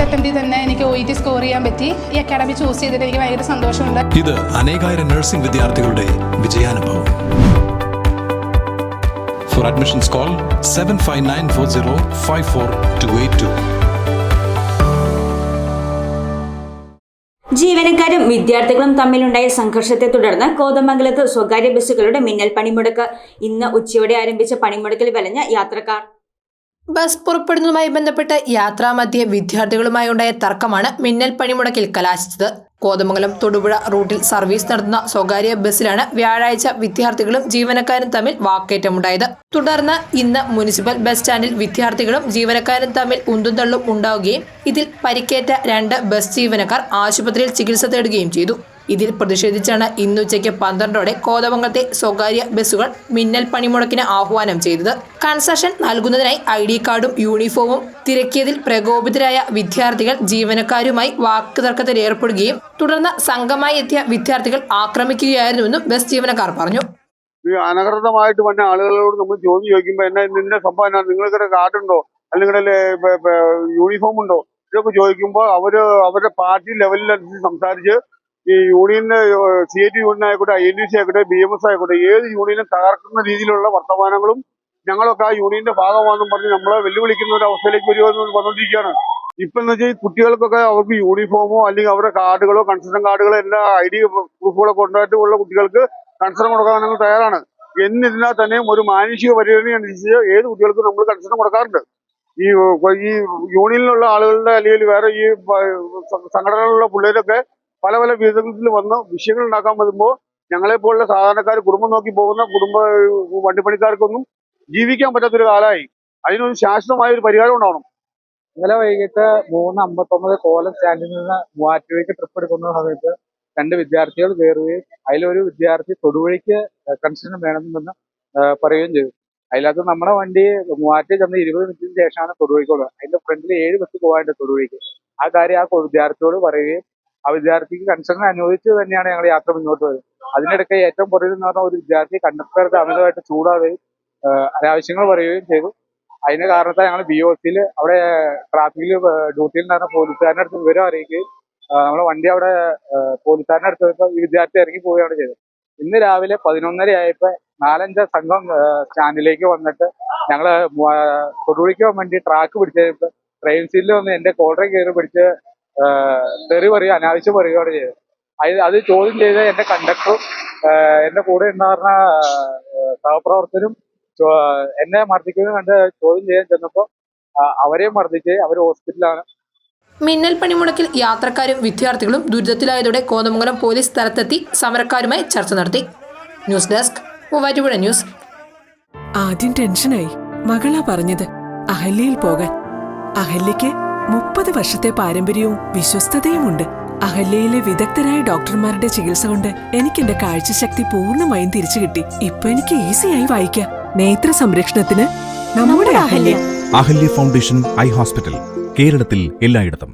അറ്റംപ്റ്റിൽ തന്നെ എനിക്ക് OET score ചെയ്യാൻ പറ്റി. ഈ അക്കാഡമി ചൂസ് ചെയ്തിട്ട് എനിക്ക് ഭയങ്കര സന്തോഷമുണ്ട്. ഇത് അനേകായിരം നഴ്സിംഗ് വിദ്യാർത്ഥികളുടെ വിജയാനുഭവം. For admissions call 7594054282. ജീവനക്കാരും വിദ്യാർത്ഥികളും തമ്മിലുണ്ടായ സംഘർഷത്തെ തുടർന്ന് കോതമംഗലത്ത് സ്വകാര്യ ബസ്സുകളുടെ മിന്നൽ പണിമുടക്ക്. ഇന്ന് ഉച്ചയോടെ ആരംഭിച്ച പണിമുടക്കിൽ വലഞ്ഞ യാത്രക്കാർ. ബസ് പുറപ്പെടുന്നതുമായി ബന്ധപ്പെട്ട് യാത്രാമധ്യേ വിദ്യാർത്ഥികളുമായി ഉണ്ടായ തർക്കമാണ് മിന്നൽ പണിമുടക്കിൽ കലാശിച്ചത്. കോതമംഗലം തൊടുപുഴ റൂട്ടിൽ സർവീസ് നടത്തുന്ന സ്വകാര്യ ബസ്സിലാണ് വ്യാഴാഴ്ച വിദ്യാർത്ഥികളും ജീവനക്കാരും തമ്മിൽ വാക്കേറ്റമുണ്ടായത്. തുടർന്ന് ഇന്ന് മുനിസിപ്പൽ ബസ് സ്റ്റാൻഡിൽ വിദ്യാർത്ഥികളും ജീവനക്കാരും തമ്മിൽ ഉന്തും തള്ളും ഉണ്ടാവുകയും ഇതിൽ പരിക്കേറ്റ 2 ബസ് ജീവനക്കാർ ആശുപത്രിയിൽ ചികിത്സ തേടുകയും ചെയ്തു. ഇതിൽ പ്രതിഷേധിച്ചാണ് ഇന്നുച്ചയ്ക്ക് 12ഓടെ കോതമംഗലത്തെ സ്വകാര്യ ബസ്സുകൾ മിന്നൽ പണിമുടക്കിന് ആഹ്വാനം ചെയ്തത്. കൺസെഷൻ നൽകുന്നതിനായി ID കാർഡും യൂണിഫോമും തിരക്കിയതിൽ പ്രകോപിതരായ വിദ്യാർത്ഥികൾ ജീവനക്കാരുമായി വാക്കുതർക്കത്തിൽ ഏർപ്പെടുകയും തുടർന്ന് സംഘമായി എത്തിയ വിദ്യാർത്ഥികൾ ആക്രമിക്കുകയായിരുന്നുവെന്നും ബസ് ജീവനക്കാർ പറഞ്ഞു. അനധികൃതമായിട്ട് വന്ന ആളുകളോട് നമ്മൾ ചോദ്യം ചോദിക്കുമ്പോൾ നിന്റെ സംഭവം നിങ്ങൾക്കൊരു കാർഡുണ്ടോ അല്ലെങ്കിൽ യൂണിഫോം ഉണ്ടോ ഇതൊക്കെ ചോദിക്കുമ്പോൾ അവരുടെ പാർട്ടി ലെവലിനനുസരിച്ച് സംസാരിച്ച് ഈ യൂണിയന് CIT യൂണിയൻ ആയിക്കോട്ടെ, INTC ആയിക്കോട്ടെ, BMS ആയിക്കോട്ടെ, ഏത് യൂണിയനും തകർക്കുന്ന രീതിയിലുള്ള വർത്തമാനങ്ങളും ഞങ്ങളൊക്കെ ആ യൂണിയന്റെ ഭാഗമാണെന്നും പറഞ്ഞ് നമ്മളെ വെല്ലുവിളിക്കുന്ന ഒരു അവസ്ഥയിലേക്ക് വരുമെന്ന് പറഞ്ഞുകൊണ്ടിരിക്കുകയാണ്. ഇപ്പൊ എന്ന് വെച്ചാൽ കുട്ടികൾക്കൊക്കെ അവർക്ക് യൂണിഫോമോ അല്ലെങ്കിൽ അവരുടെ കാർഡുകളോ കൺസെഷൻ കാർഡുകളോ എല്ലാ ID പ്രൂഫുകളോ കൊണ്ടായിട്ടുള്ള കുട്ടികൾക്ക് കൺസെഷൻ കൊടുക്കാൻ ഞങ്ങൾ തയ്യാറാണ്. എന്നിരുന്നാൽ തന്നെയും ഒരു മാനുഷിക പരിഗണന അനുസരിച്ച് ഏത് കുട്ടികൾക്കും നമ്മൾ കൺസെഷൻ കൊടുക്കാറുണ്ട്. ഈ യൂണിയനിലുള്ള ആളുകളുടെ അല്ലെങ്കിൽ വേറെ ഈ സംഘടനകളിലുള്ള പിള്ളേരൊക്കെ പല വിധത്തിൽ വന്ന് വിഷയങ്ങൾ ഉണ്ടാക്കാൻ വരുമ്പോൾ ഞങ്ങളെപ്പോലുള്ള സാധാരണക്കാർ കുടുംബം നോക്കി പോകുന്ന വണ്ടിപ്പണിക്കാർക്കൊന്നും ജീവിക്കാൻ പറ്റാത്തൊരു കാലമായി. അതിനൊരു ശാശ്വതമായ ഒരു പരിഹാരം ഉണ്ടാവണം. ഇന്നലെ വൈകിട്ട് 3:59 കോലം സ്റ്റാൻഡിൽ നിന്ന് മൂവാറ്റുപുഴയ്ക്ക് ട്രിപ്പ് എടുക്കുന്ന സമയത്ത് 2 വിദ്യാർത്ഥികൾ കയറുകയും അതിലൊരു വിദ്യാർത്ഥി തൊടുപുഴയ്ക്ക് കൺസെഷൻ വേണമെന്ന് പറയുകയും ചെയ്തു. അതിനകത്ത് നമ്മുടെ വണ്ടി മൂവാറ്റുപുഴ ചെന്ന് 20 മിനിറ്റിന് ശേഷമാണ് തൊടുപുഴയ്ക്ക് പോകുന്നത്. അതിന്റെ ഫ്രണ്ടിൽ 7 ബസ് പോകാനുണ്ട് തൊടുപുഴയ്ക്ക്. ആ കാര്യം ആ വിദ്യാർത്ഥിയോട് പറയുകയും ആ വിദ്യാർത്ഥിക്ക് കൺസെഷൻ അനുവദിച്ച് തന്നെയാണ് ഞങ്ങൾ യാത്ര മുന്നോട്ട് വരുന്നത്. അതിനിടയ്ക്ക് ഏറ്റവും പുറകിൽ എന്ന് പറഞ്ഞ ഒരു വിദ്യാർത്ഥി കണ്ടക്ടർക്ക് അമിതമായിട്ട് ചൂടാവുകയും അനാവശ്യങ്ങൾ പറയുകയും ചെയ്തു. അതിന്റെ കാരണത്താൽ ഞങ്ങൾ BOCയിൽ അവിടെ ട്രാഫിക്കിൽ ഡ്യൂട്ടിയിൽ നടന്ന പോലീസുകാരൻ്റെ അടുത്ത് വിവരം അറിയിക്കുകയും നമ്മുടെ വണ്ടി അവിടെ പോലീസുകാരൻ്റെ അടുത്ത് പോയപ്പോൾ ഈ വിദ്യാർത്ഥി ഇറങ്ങി പോവുകയാണ് ചെയ്തത്. ഇന്ന് രാവിലെ 11:30 ആയപ്പോൾ 4-5 സംഘം സ്റ്റാൻഡിലേക്ക് വന്നിട്ട് ഞങ്ങൾ തൊടുപുഴയ്ക്ക് പോകാൻ വേണ്ടി ട്രാക്ക് പിടിച്ചപ്പോൾ ട്രെയിൻ സീറ്റിൽ വന്ന് എൻ്റെ കോളറിൽ കയറി പിടിച്ച് തെറി പറയുക, അനാവശ്യം പറയുകയാണ് ചെയ്തത്. അത് ചോദ്യം ചെയ്ത് എൻ്റെ കണ്ടക്ടറും എൻ്റെ കൂടെ ഉണ്ടായിരുന്ന സഹപ്രവർത്തകരും എന്നെ മർദ്ദിക്കുന്നത് കണ്ട് ചോദ്യം ചെയ്യാൻ ചെന്നപ്പോൾ അവരെയും മർദ്ദിച്ച് അവർ ഹോസ്പിറ്റലിലാണ്. മിന്നൽ പണിമുടക്കിൽ യാത്രക്കാരും വിദ്യാർത്ഥികളും ദുരിതത്തിലായതോടെ കോതമംഗലം പോലീസ് സ്ഥലത്തെത്തി സമരക്കാരുമായി ചർച്ച നടത്തി. News desk Muvattupuzha news. ആദ്യം ടെൻഷനായി. മകളാ പറഞ്ഞത് അഹല്യയിൽ പോകാൻ. അഹല്യയ്ക്ക് 30 വർഷത്തെ പാരമ്പര്യവും വിശ്വസ്തതയുമുണ്ട്. അഹല്യയിലെ വിദഗ്ധരായ ഡോക്ടർമാരുടെ ചികിത്സ കൊണ്ട് എനിക്ക് എന്റെ കാഴ്ചശക്തി പൂർണ്ണമായും തിരിച്ചു കിട്ടി. ഇപ്പൊ എനിക്ക് ഈസിയായി വായിക്കാം. നേത്ര സംരക്ഷണത്തിന് നമ്മുടെ Ahalya. Ahalya foundation eye hospital, കേരളത്തിൽ എല്ലായിടത്തും.